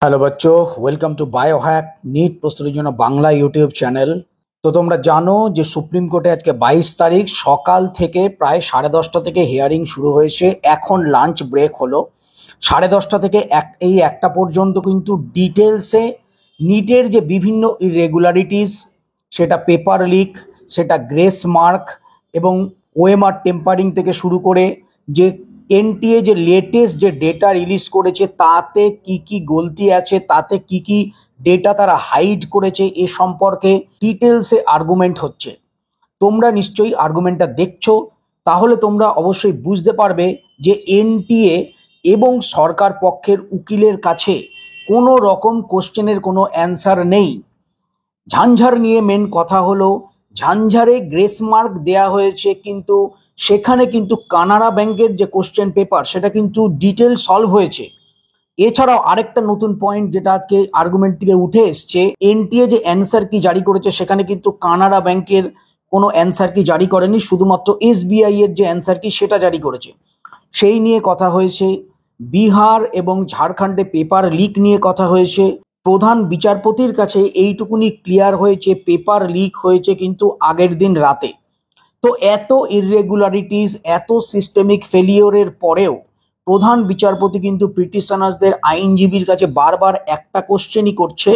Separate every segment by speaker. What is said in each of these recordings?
Speaker 1: Hello বাচ্চো, welcome to Biohack NEET প্রস্তুতির জন্য বাংলা ইউটিউব চ্যানেল। তো তোমরা জানো যে সুপ্রিম কোর্টে আজকে 22 তারিখ সকাল থেকে প্রায় 10:30 থেকে হিয়ারিং শুরু হয়েছে। এখন লাঞ্চ ব্রেক হলো। 10:30 থেকে এই একটা পর্যন্ত কিন্তু ডিটেলসে নিটের যে বিভিন্ন ইরেগুলারিটিস, সেটা পেপার লিক, সেটা গ্রেস মার্ক এবং ওএমআর টেম্পারিং থেকে শুরু করে যে এনটিএ যে লেটেস্ট যে ডেটা রিলিজ করেছে তাতে কি কি গলতি আছে, তাতে কি কি ডেটা তারা হাইড করেছে, এ সম্পর্কে ডিটেলসে আর্গুমেন্ট হচ্ছে। তোমরা নিশ্চয়ই আর্গুমেন্টটা দেখছো, তাহলে তোমরা অবশ্যই বুঝতে পারবে যে এনটিএ এবং সরকার পক্ষের উকিলের কাছে কোনো রকম কোশ্চেনের কোনো অ্যান্সার নেই। ঝাঞ্ঝার নিয়ে মেন কথা হলো, ঝাঞ্ঝারে গ্রেস মার্ক দেয়া হয়েছে, কিন্তু সেখানে কিন্তু কানাড়া ব্যাংকের যে কোশ্চেন পেপার সেটা কিন্তু ডিটেল সলভ হয়েছে। এছাড়াও আরেকটা নতুন পয়েন্ট যেটা আজকে আর্গুমেন্ট থেকে উঠে এসছে, এনটিএ যে অ্যান্সার কি জারি করেছে সেখানে কিন্তু কানাড়া ব্যাংকের কোনো অ্যান্সার কি জারি করেনি, শুধুমাত্র এসবিআই এর যে অ্যান্সার কি সেটা জারি করেছে। সেই নিয়ে কথা হয়েছে। বিহার এবং ঝাড়খণ্ডে পেপার লিক নিয়ে কথা হয়েছে। প্রধান বিচারপতির কাছে এইটুকুনি ক্লিয়ার হয়েছে, পেপার লিক হয়েছে কিন্তু আগের দিন রাতে। তো এত ইররেগুলারিটিস, এত সিস্টেমিক ফেলিওরের পরেও প্রধান বিচারপতি কিন্তু পিটিশনার্সদের আইনজীবীর কাছে বারবার একটা কোশ্চেনই করছে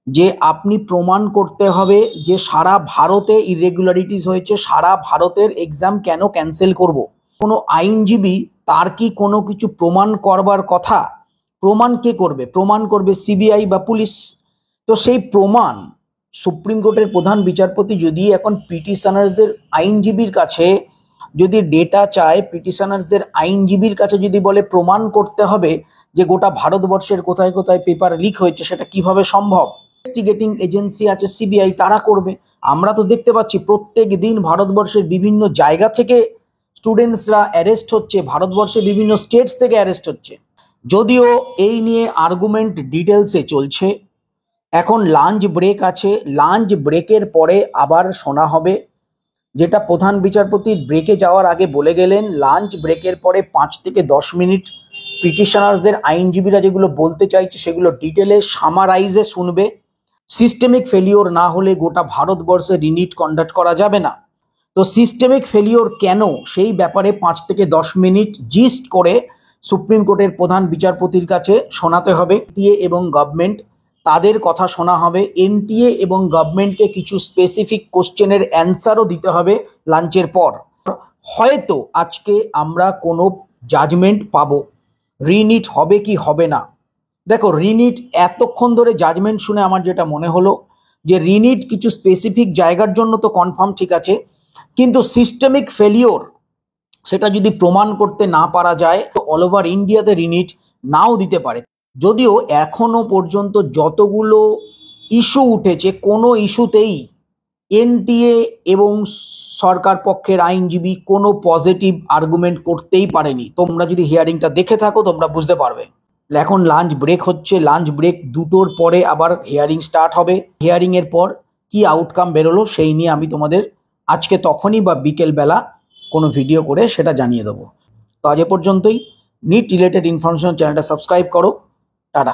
Speaker 1: যে আপনি প্রমাণ করতে হবে যে সারা ভারতে ইররেগুলারিটিস হয়েছে, সারা ভারতের এক্সাম কেন ক্যান্সেল করব। কোনো আইনজীবী তার কি কোনো কিছু প্রমাণ করবার কথা? প্রমাণ কে করবে? প্রমাণ করবে সিবিআই বা পুলিশ। তো সেই প্রমাণ সুপ্রিম কোর্টের প্রধান বিচারপতি যদি এখন পিটিশনার্সদের আইনজীবীর কাছে যদি ডেটা চায়, পিটিশনার্সদের আইনজীবীর কাছে যদি বলে প্রমাণ করতে হবে যে গোটা ভারতবর্ষের কোথায় কোথায় পেপার লিক হয়েছে, সেটা কিভাবে সম্ভব? ইনভেস্টিগেটিং এজেন্সি আছে সিবিআই, তারা করবে। আমরা তো দেখতে পাচ্ছি প্রত্যেক দিন ভারতবর্ষের বিভিন্ন জায়গা থেকে স্টুডেন্টসরা অ্যারেস্ট হচ্ছে, ভারতবর্ষের বিভিন্ন স্টেটস থেকে অ্যারেস্ট হচ্ছে। যদিও এই নিয়ে আর্গুমেন্ট ডিটেলসে চলছে। এখন লাঞ্চ ব্রেক আছে, লাঞ্চ ব্রেকের পরে আবার শোনা হবে। যেটা প্রধান বিচারপতি ব্রেকে যাওয়ার আগে বলে গেলেন, লাঞ্চ ব্রেকের পরে 5 থেকে 10 মিনিট পিটিশনার্সদের আইনজীবীরা যেগুলো বলতে চাইছে সেগুলো ডিটেলে সামারাইজে শুনবে। সিস্টেমিক ফেলিওর না হলে গোটা ভারতবর্ষে রিনিট কন্ডাক্ট করা যাবে না। তো সিস্টেমিক ফেলিওর কেন, সেই ব্যাপারে 5 থেকে 10 মিনিট জিস্ট করে সুপ্রিম কোর্টের প্রধান বিচারপতির কাছে শোনাতে হবে। এনটিএ এবং গভর্নমেন্ট, তাদের কথা শোনা হবে। এনটিএ এবং গভর্নমেন্টকে কিছু স্পেসিফিক কোশ্চেনের অ্যান্সারও দিতে হবে লাঞ্চের পর। হয়তো আজকে আমরা কোনো জাজমেন্ট পাবো, রিনিট হবে কি হবে না। দেখো, রিনিট এতক্ষণ ধরে জাজমেন্ট শুনে আমার যেটা মনে হলো যে রিনিট কিছু স্পেসিফিক জায়গার জন্য তো কনফার্ম ঠিক আছে, কিন্তু সিস্টেমিক ফেলিওর সেটা যদি প্রমাণ করতে না পারা যায় তো অল ওভার ইন্ডিয়াতে রিনিট নাও দিতে পারে। যদিও এখনো পর্যন্ত যতগুলো ইস্যু উঠেছে কোনো ইস্যুতেই এনটিএ এবং সরকার পক্ষের আইনজীবী কোনো পজিটিভ আর্গুমেন্ট করতেই পারেনি। তোমরা যদি হিয়ারিংটা দেখে থাকো তোমরা বুঝতে পারবে। এখন লাঞ্চ ব্রেক হচ্ছে, লাঞ্চ ব্রেক 2টোর পরে আবার হিয়ারিং স্টার্ট হবে। হিয়ারিংয়ের পর কি আউটকাম বেরোলো সেই নিয়ে আমি তোমাদের আজকে তখনই বা বিকেলবেলা কোনো ভিডিও করে সেটা জানিয়ে দেবো। তো আজ এ পর্যন্তই। নিট রিলেটেড ইনফরমেশন চ্যানেলটা সাবস্ক্রাইব করো। টাটা।